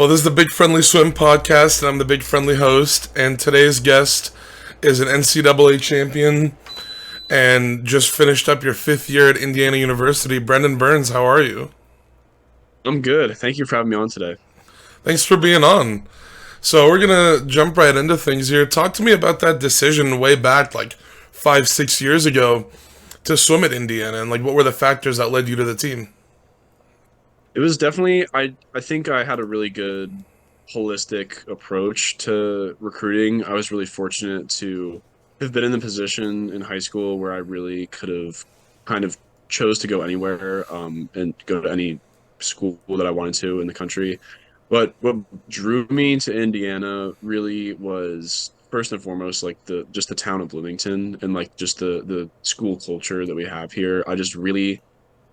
Well, this is the Big Friendly Swim podcast, and I'm the Big Friendly host. And today's guest is an NCAA champion and just finished up your fifth year at Indiana University. Brendan Burns, how are you? I'm good. Thank you for having me on today. Thanks for being on. So we're gonna jump right into things here. Talk to me about that decision way back, like 5, 6 years ago, to swim at Indiana, and like what were the factors that led you to the team? It was definitely I think I had a really good holistic approach to recruiting. I was really fortunate to have been in the position in high school where I really could have kind of chose to go anywhere and go to any school that I wanted to in the country. But what drew me to Indiana really was first and foremost like the just the town of Bloomington and like just the school culture that we have here. I just really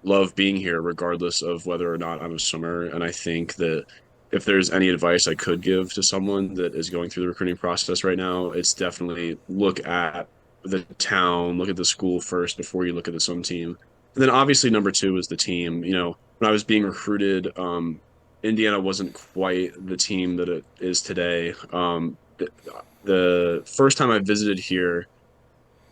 love being here regardless of whether or not I'm a swimmer. And I think that if there's any advice I could give to someone that is going through the recruiting process right now, it's definitely look at the town, look at the school first before you look at the swim team. And then obviously number two is the team. You know, when I was being recruited, Indiana wasn't quite the team that it is today. The first time I visited here,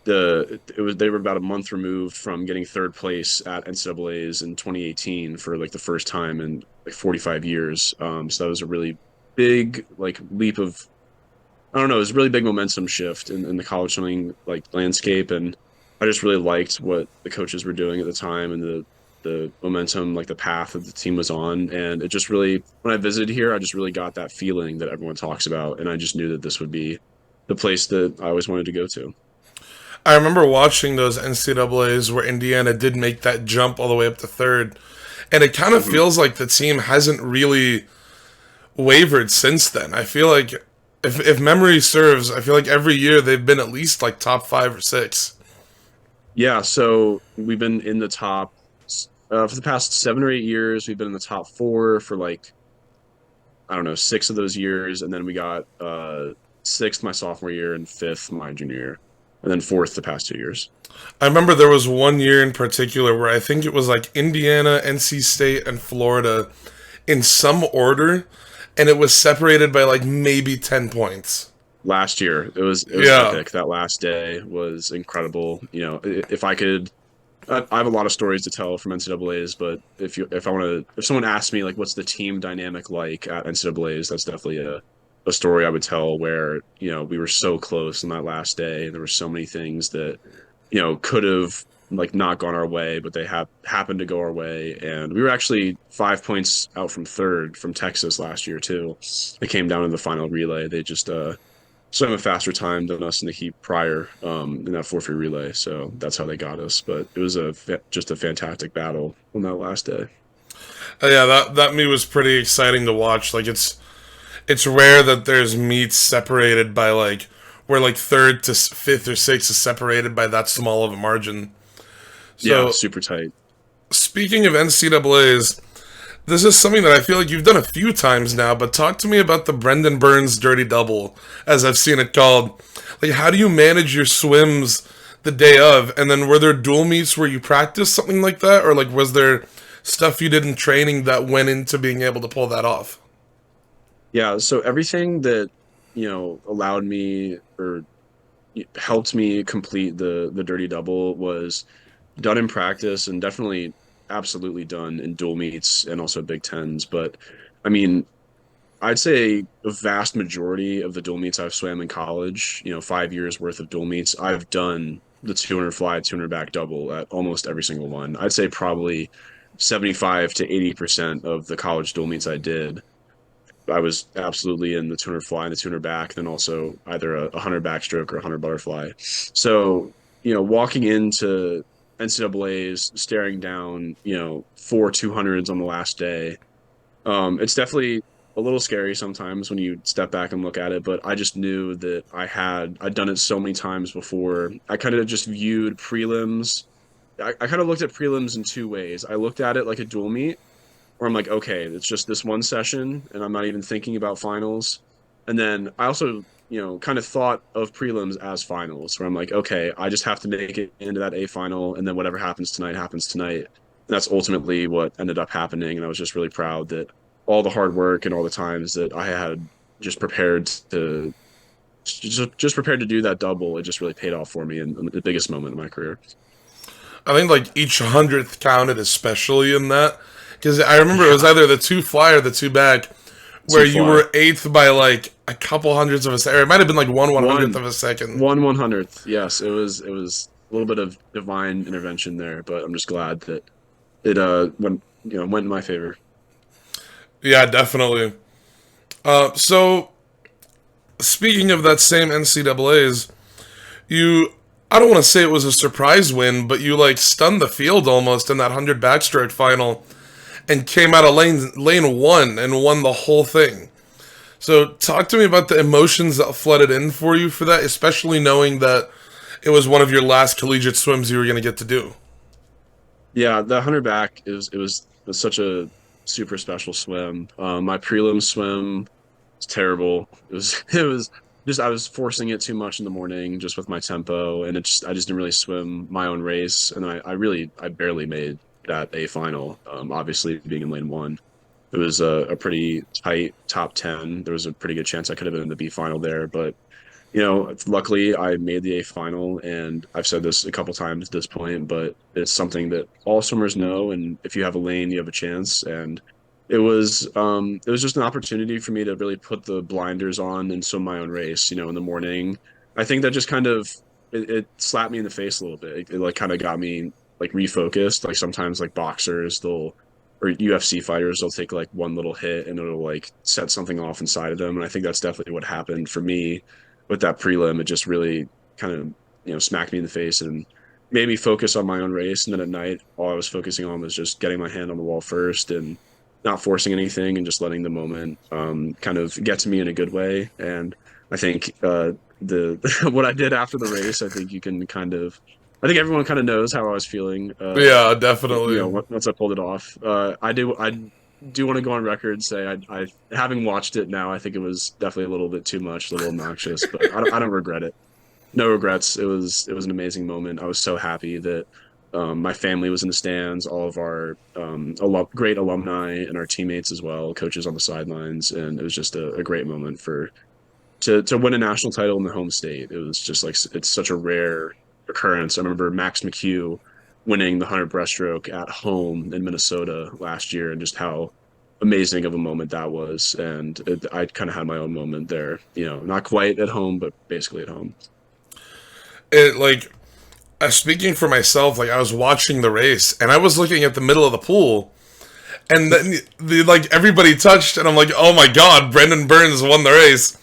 they were about a month removed from getting third place at NCAA's in 2018 for like the first time in like 45 years. So that was a really big like leap of I don't know, it was a really big momentum shift in the college swimming like landscape, and I just really liked what the coaches were doing at the time and the momentum, like the path that the team was on. And it just really, when I visited here, I just really got that feeling that everyone talks about, and I just knew that this would be the place that I always wanted to go to. I remember watching those NCAA's where Indiana did make that jump all the way up to third, and it kind of Mhm. feels like the team hasn't really wavered since then. I feel like if memory serves, I feel like every year they've been at least like top 5 or 6. Yeah, so we've been in the top for the past 7 or 8 years. We've been in the top four for like I don't know 6 of those years, and then we got sixth my sophomore year and fifth my junior year, and then fourth the past 2 years. I remember there was one year in particular where I think it was like Indiana, NC State, and Florida in some order, and it was separated by like maybe 10 points. Last year it was Yeah. epic. That last day was incredible. You know, if I could. I have a lot of stories to tell from NCAA's, but if someone asks me like what's the team dynamic like at NCAA's, that's definitely a story I would tell where, you know, we were so close on that last day. And there were so many things that, you know, could have like not gone our way, but they have happened to go our way. And we were actually 5 points out from third from Texas last year too. It came down to the final relay. They just swam a faster time than us in the heat prior in that 4 free relay. So that's how they got us. But it was just a fantastic battle on that last day. Yeah, that meet was pretty exciting to watch. Like it's rare that there's meets separated by like where like third to fifth or sixth is separated by that small of a margin. Yeah, So super tight. speaking of NCAA's, this is something that I feel like you've done a few times now, but talk to me about the Brendan Burns Dirty Double, as I've seen it called. Like, how do you manage your swims the day of? And then were there dual meets where you practiced something like that? Or, like, was there stuff you did in training that went into being able to pull that off? Yeah, so everything that, you know, allowed me or helped me complete the dirty double was done in practice and definitely absolutely done in dual meets and also Big Tens. But I mean, I'd say a vast majority of the dual meets I've swam in college, you know, 5 years worth of dual meets, I've done the 200 fly, 200 back double at almost every single one. I'd say probably 75 to 80% of the college dual meets I did, I was absolutely in the 200 fly and the 200 back, then also either a 100 backstroke or a 100 butterfly. So, you know, walking into NCAA's, staring down, you know, 4 200s on the last day, it's definitely a little scary sometimes when you step back and look at it, but I just knew that I'd done it so many times before. I kind of just viewed prelims. I kind of looked at prelims in two ways. I looked at it like a dual meet, where I'm like, okay, it's just this one session, and I'm not even thinking about finals. And then I also, you know, kind of thought of prelims as finals, where I'm like, okay, I just have to make it into that A final, and then whatever happens tonight happens tonight. And that's ultimately what ended up happening. And I was just really proud that all the hard work and all the times that I had just prepared to just prepared to do that double, it just really paid off for me in the biggest moment of my career. I think like each hundredth counted, especially in that, because I remember it was Yeah, either the two fly or the two back, where two you fly. were eighth by like a couple hundredths of a second. It might have been like one hundredth One of a second. one hundredth. Yes, it was a little bit of divine intervention there, but I'm just glad that it went in my favor. Yeah, definitely. So speaking of that same NCAA's, you, I don't want to say it was a surprise win, but you like stunned the field almost in that 100 backstroke final and came out of lane one and won the whole thing. So talk to me about the emotions that flooded in for you for that, especially knowing that it was one of your last collegiate swims you were going to get to do. Yeah, the 100 back was such a super special swim. My prelim swim was terrible. It was it was just I was forcing it too much in the morning just with my tempo, and I just didn't really swim my own race, and I barely made that A final. Obviously being in lane one, it was a pretty tight top 10. There was a pretty good chance I could have been in the B final there, but luckily I made the A final, and I've said this a couple times at this point, but it's something that all swimmers know. And if you have a lane, you have a chance. And it was just an opportunity for me to really put the blinders on and swim my own race. In the morning, I think that just kind of it slapped me in the face a little bit. It like kind of got me like refocused. Like sometimes like boxers, they'll or UFC fighters, they'll take like one little hit and it'll like set something off inside of them. And I think that's definitely what happened for me with that prelim. It just really kind of smacked me in the face and made me focus on my own race. And then at night, all I was focusing on was just getting my hand on the wall first and not forcing anything and just letting the moment kind of get to me in a good way. And I think the what I did after the race, I think you can kind of I think everyone kind of knows how I was feeling. Yeah, definitely. Once I pulled it off, I do want to go on record and say I having watched it now, I think it was definitely a little bit too much, a little obnoxious, but I don't regret it. No regrets. It was an amazing moment. I was so happy that my family was in the stands, all of our great alumni and our teammates as well, coaches on the sidelines, and it was just a great moment to win a national title in the home state. It was just like it's such a rare occurrence. I remember Max McHugh winning the 100 breaststroke at home in Minnesota last year, and just how amazing of a moment that was. And I kind of had my own moment there. Not quite at home, but basically at home. It like speaking for myself, like I was watching the race and I was looking at the middle of the pool, and then like everybody touched, and I'm like, oh my god, Brendan Burns won the race.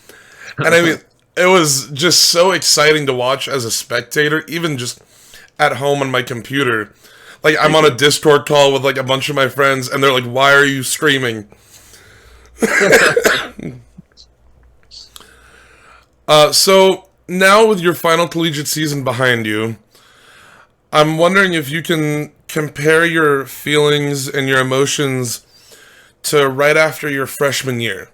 And I mean, it was just so exciting to watch as a spectator, even just at home on my computer. Like I'm Thank on a you. Discord call with like a bunch of my friends, and they're like, "Why are you screaming?" So now with your final collegiate season behind you, I'm wondering if you can compare your feelings and your emotions to right after your freshman year,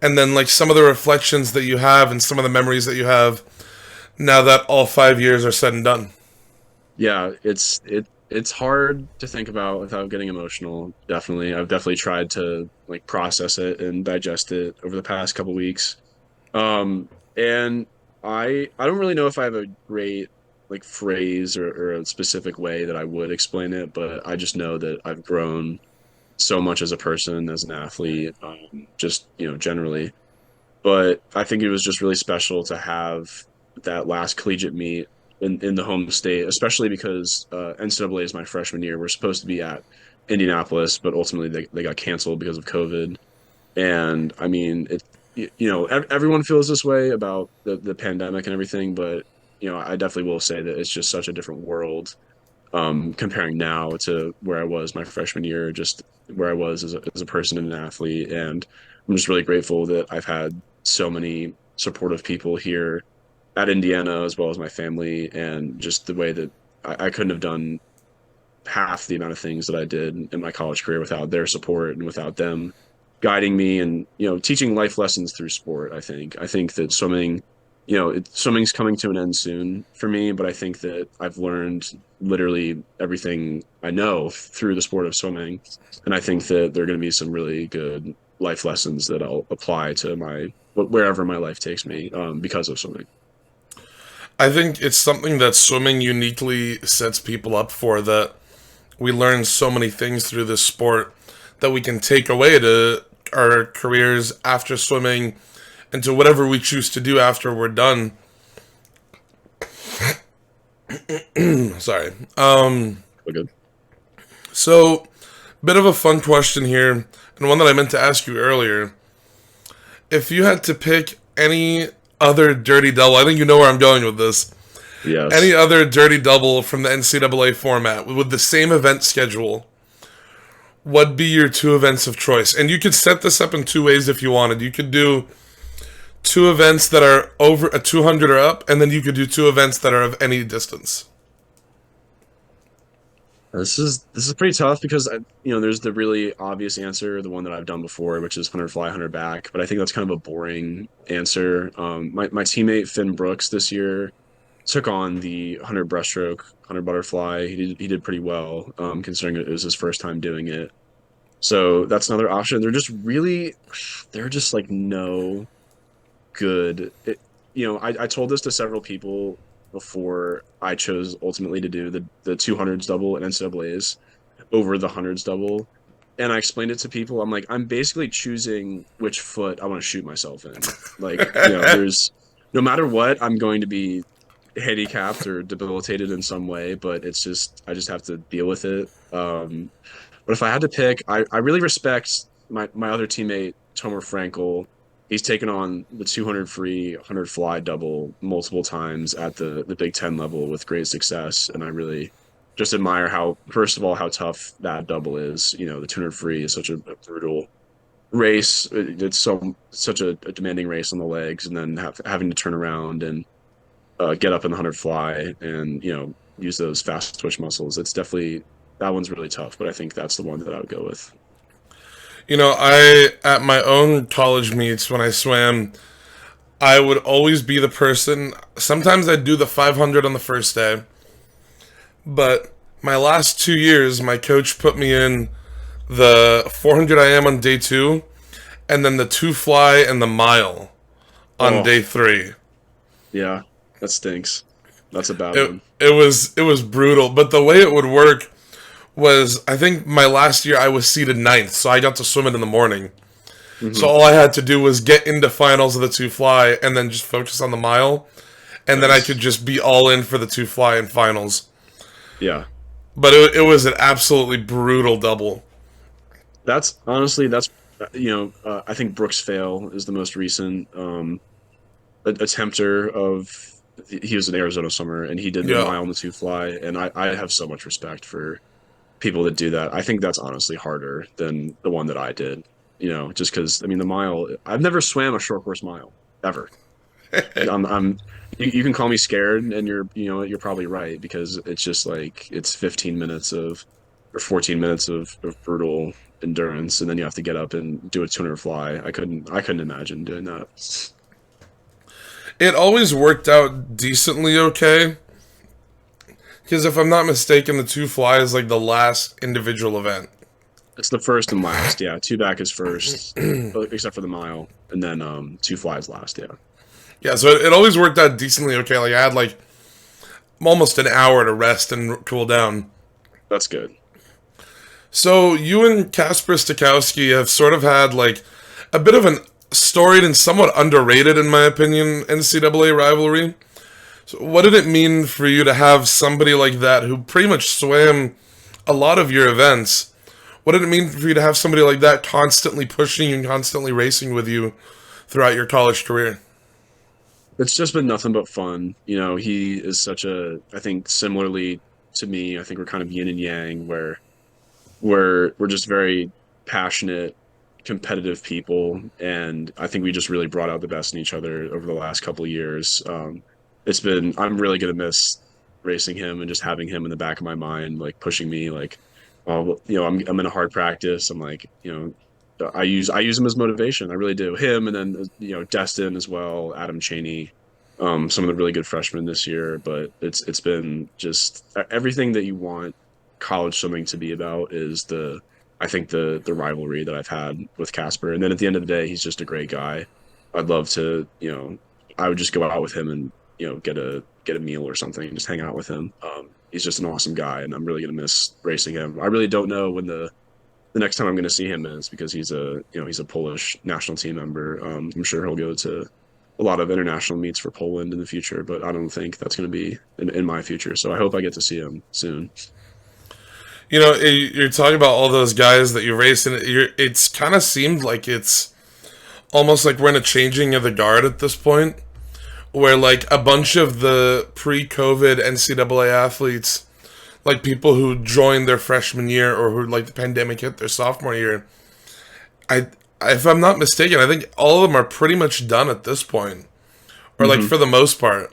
and then like some of the reflections that you have and some of the memories that you have now that all 5 years are said and done. Yeah, it's hard to think about without getting emotional. Definitely, I've definitely tried to like process it and digest it over the past couple weeks. And I don't really know if I have a great like phrase or a specific way that I would explain it, but I just know that I've grown so much as a person, as an athlete, just generally. But I think it was just really special to have that last collegiate meet in the home state, especially because NCAA is my freshman year. We're supposed to be at Indianapolis, but ultimately they got canceled because of COVID. And I mean, everyone feels this way about the pandemic and everything, but I definitely will say that it's just such a different world comparing now to where I was my freshman year, just where I was as a person and an athlete. And I'm just really grateful that I've had so many supportive people here at Indiana, as well as my family, and just the way that I couldn't have done half the amount of things that I did in my college career without their support and without them guiding me and teaching life lessons through sport. I think that swimming's coming to an end soon for me, but I think that I've learned literally everything I know through the sport of swimming, and I think that there are going to be some really good life lessons that I'll apply to my wherever my life takes me because of swimming. I think it's something that swimming uniquely sets people up for, that we learn so many things through this sport that we can take away to our careers after swimming and to whatever we choose to do after we're done. Sorry. Okay. So, bit of a fun question here, and one that I meant to ask you earlier. If you had to pick any other dirty double, I think you know where I'm going with this. Any Yes. other dirty double from the NCAA format with the same event schedule, what'd be your two events of choice? And you could set this up in two ways if you wanted. You could do two events that are over a 200 or up, and then you could do two events that are of any distance. This is pretty tough because there's the really obvious answer, the one that I've done before, which is 100 fly, 100 back. But I think that's kind of a boring answer. My teammate Finn Brooks this year took on the 100 breaststroke, 100 butterfly. He did pretty well, considering it was his first time doing it. So that's another option. They're just like no good. I told this to several people before I chose ultimately to do the 200s double and NCAA's over the hundreds double. And I explained it to people. I'm like, I'm basically choosing which foot I want to shoot myself in. Like, there's no matter what, I'm going to be handicapped or debilitated in some way, but I just have to deal with it. But if I had to pick, I really respect my other teammate, Tomer Frankel. He's taken on the 200 free, 100 fly double multiple times at the Big Ten level with great success. And I really just admire how, first of all, how tough that double is. The 200 free is such a brutal race. It's such a demanding race on the legs, and then having to turn around and get up in the 100 fly and use those fast twitch muscles. It's definitely that one's really tough, but I think that's the one that I would go with. I, at my own college meets when I swam, I would always be the person. Sometimes I'd do the 500 on the first day, but my last 2 years, my coach put me in the 400 I am on day two, and then the two fly and the mile on Oh, day three. yeah, that stinks. That's a bad It one. it was brutal, but the way it would work was, I think my last year I was seated ninth, so I got to swim it in the morning. So Hmm. all I had to do was get into finals of the two fly and then just focus on the mile, and then I could Nice. just be all in for the two fly in finals. Yeah, But it was an absolutely brutal double. that's honestly I think Brooks Fail is the most recent attempter of. He was in Arizona summer and he did the Yeah. mile and the two fly, and I have so much respect for people that do that. I think that's honestly harder than the one that I did. Just because the mile. I've never swam a short course mile ever. I'm. You can call me scared, and you're probably right because it's just like it's 15 minutes of or 14 minutes of brutal endurance, and then you have to get up and do a 200 fly. I couldn't imagine doing that. It always worked out decently okay, because if I'm not mistaken, the two fly is like the last individual event. It's the first and last. Yeah, two back is first, except for the mile, and then two flies last. Yeah, Yeah, so it always worked out decently okay. Like I had like almost an hour to rest and cool down. that's good. So you and Kasper Stakowski have sort of had like a bit of an storied and somewhat underrated, in my opinion, NCAA rivalry. So what did it mean for you to have somebody like that who pretty much swam a lot of your events? What did it mean for you to have somebody like that constantly pushing and constantly racing with you throughout your college career? It's just been nothing but fun. He is such a. I think similarly to me, I think we're kind of yin and yang, where we're just very passionate, competitive people, and I think we just really brought out the best in each other over the last couple of years. I'm really gonna miss racing him and just having him in the back of my mind, like pushing me, like, oh, well, I'm in a hard practice. I'm like, I use him as motivation. I really do. Him and then Destin as well, Adam Cheney, some of the really good freshmen this year. But it's been just everything that you want college swimming to be about is the I think the rivalry that I've had with Casper. And then at the end of the day, he's just a great guy. I'd love to, I would just go out with him and, get a meal or something and just hang out with him. He's just an awesome guy, and I'm really gonna miss racing him. I really don't know when the next time I'm going to see him is, because he's a Polish national team member. I'm sure he'll go to a lot of international meets for Poland in the future, but I don't think that's going to be in my future. So I hope I get to see him soon. You know, you're talking about all those guys that you raced, and it's kind of seemed like it's almost like we're in a changing of the guard at this point, where like a bunch of the pre-COVID NCAA athletes, like people who joined their freshman year or who like the pandemic hit their sophomore year, I if I'm not mistaken, I think all of them are pretty much done at this point, or like Hmm. for the most part.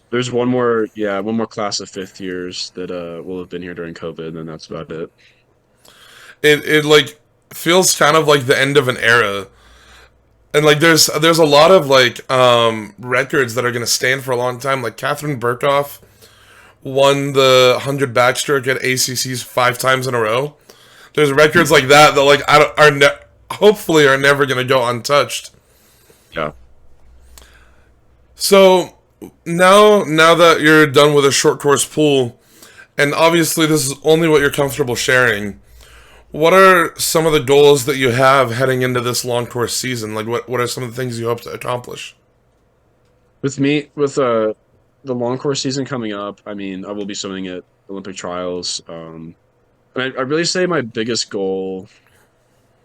There's one more, yeah, one more class of fifth years that will have been here during COVID, and that's about it. It like feels kind of like the end of an era. And like there's a lot of like records that are gonna stand for a long time. Like Catherine Burkhoff won the 100 backstroke at ACC's 5 times in a row. There's records like that that like I don't, hopefully are never gonna go untouched. Yeah. So now that you're done with a short course pool, and obviously this is only what you're comfortable sharing, what are some of the goals that you have heading into this long course season? Like what are some of the things you hope to accomplish? With the long course season coming up, I mean, I will be swimming at Olympic trials. And I really say my biggest goal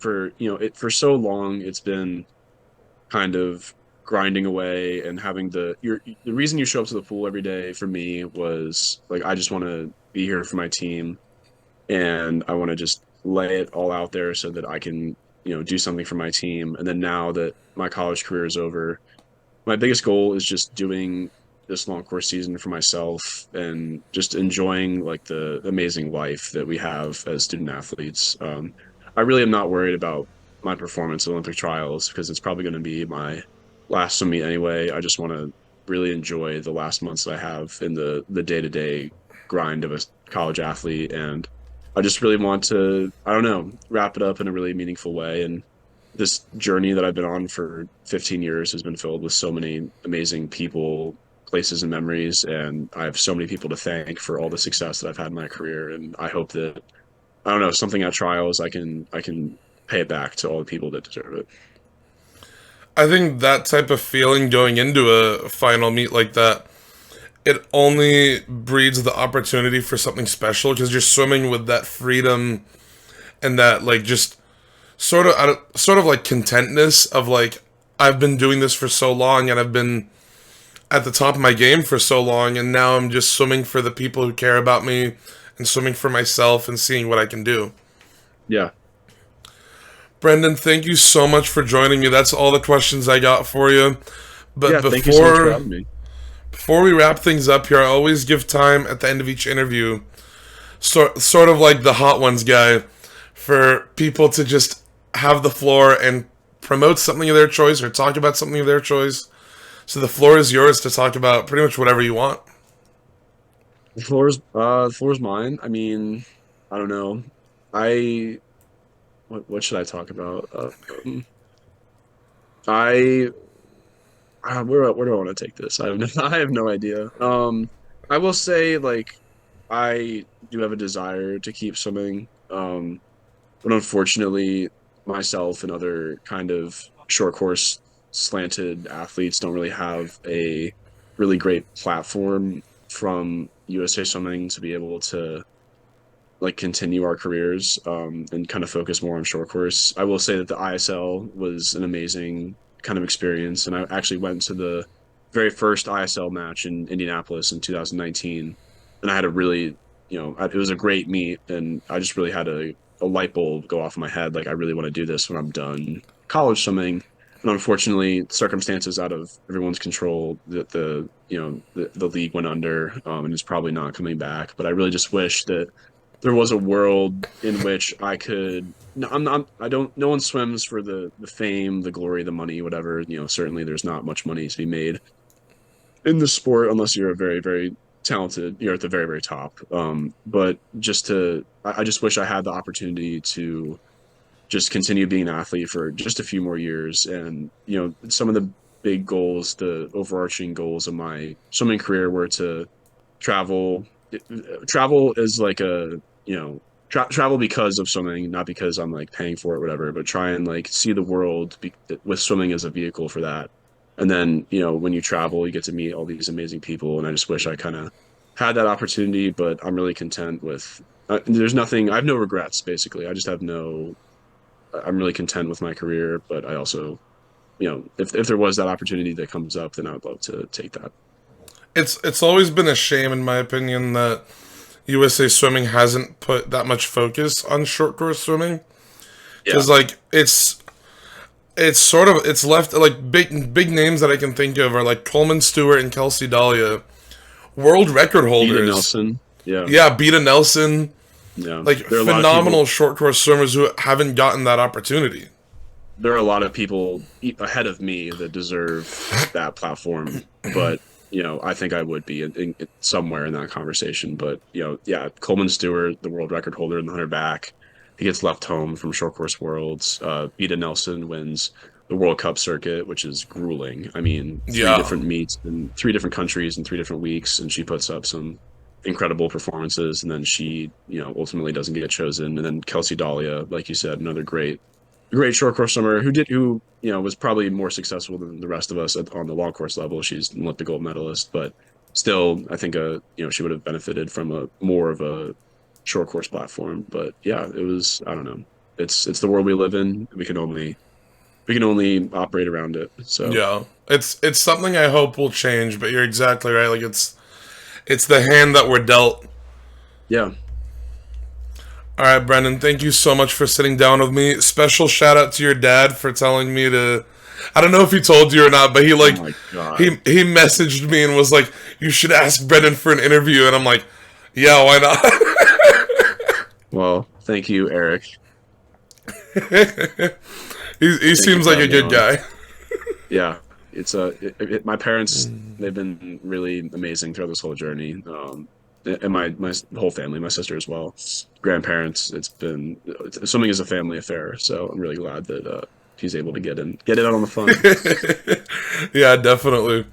for, for so long, it's been kind of grinding away and having the reason you show up to the pool every day for me was like I just want to be here for my team, and I want to just lay it all out there so that I can, do something for my team. And then now that my college career is over, my biggest goal is just doing this long course season for myself and just enjoying like the amazing life that we have as student athletes. I really am not worried about my performance at Olympic trials because it's probably going to be my last swim meet anyway. I just want to really enjoy the last months that I have in the day-to-day grind of a college athlete. And I just really want to, I don't know, wrap it up in a really meaningful way. And this journey that I've been on for 15 years has been filled with so many amazing people, places, and memories. And I have so many people to thank for all the success that I've had in my career. And I hope that, I don't know, something at trials, I can pay it back to all the people that deserve it. I think that type of feeling going into a final meet like that, it only breeds the opportunity for something special because you're swimming with that freedom and that like just sort of like contentness of like I've been doing this for so long and I've been at the top of my game for so long, and now I'm just swimming for the people who care about me and swimming for myself and seeing what I can do. Yeah. Brendan, thank you so much for joining me. That's all the questions I got for you. But Yeah. Thank you so much for before having me. before we wrap things up here, I always give time at the end of each interview, sort of like the hot ones guy, for people to just have the floor and promote something of their choice or talk about something of their choice. So the floor is yours to talk about pretty much whatever you want. The floor's mine. I mean, I don't know. I what should I talk about? I where do I want to take this? I have no, I have no idea. I will say like I do have a desire to keep swimming. But unfortunately, myself and other kind of short course slanted athletes don't really have a really great platform from USA Swimming to be able to like continue our careers and kind of focus more on short course. I will say that the ISL was an amazing kind of experience, and I actually went to the very first ISL match in Indianapolis in 2019, and I had a really, it was a great meet, and I just really had a light bulb go off in my head. Like I really want to do this when I'm done college swimming. And unfortunately, circumstances out of everyone's control, that the league went under, and is probably not coming back. But I really just wish that there was a world in which I could. No, I'm not. I don't. No one swims for the fame, the glory, the money, whatever. Certainly there's not much money to be made in the sport unless you're a very, very talented. You're at the very, very top. But I just wish I had the opportunity to just continue being an athlete for just a few more years. And, some of the big goals, the overarching goals of my swimming career were to travel. Travel is like travel because of swimming, not because I'm like paying for it, whatever, but try and like see the world with swimming as a vehicle for that. And then, when you travel, you get to meet all these amazing people. And I just wish I kind of had that opportunity, but I'm really content with, there's nothing, I have no regrets, basically. I just have no, I'm really content with my career, but I also, if there was that opportunity that comes up, then I would love to take that. It's always been a shame, in my opinion, that USA Swimming hasn't put that much focus on short course swimming, Yeah. because like it's sort of it's left like big names that I can think of are like Coleman Stewart and Kelsey Dahlia, world record Eden holders. Nelson. Yeah. Yeah, Beta Nelson, Yeah. like There are a lot of people, phenomenal short course swimmers who haven't gotten that opportunity. there are a lot of people ahead of me that deserve that platform, but I think I would be somewhere in that conversation. But yeah, Coleman Stewart, the world record holder in the 100 back, he gets left home from short course worlds. Vita Nelson wins the World Cup circuit, which is grueling. I mean, three Yeah, different meets in 3 different countries in 3 different weeks, and she puts up some incredible performances, and then she, ultimately doesn't get chosen. And then Kelsey Dahlia, like you said, another great short course swimmer who was probably more successful than the rest of us on the long course level. She's an Olympic gold medalist, but still, I think she would have benefited from a more of a short course platform. But yeah, it was, I don't know. It's the world we live in. We can only operate around it. So yeah. It's something I hope will change, but you're exactly right. Like it's the hand that we're dealt. yeah. All right, Brendan, thank you so much for sitting down with me. Special shout out to your dad for telling me to. I don't know if he told you or not, but he Oh like my God. he messaged me and was like, "You should ask Brendan for an interview," and I'm like, "Yeah, why not?" Well, thank you, Eric. He Thank you seems for like a having me good on. guy. Yeah, my parents, they've been really amazing throughout this whole journey. And my whole family, my sister as well, grandparents. Swimming is a family affair, so I'm really glad that he's able to get in on the fun. Yeah, definitely.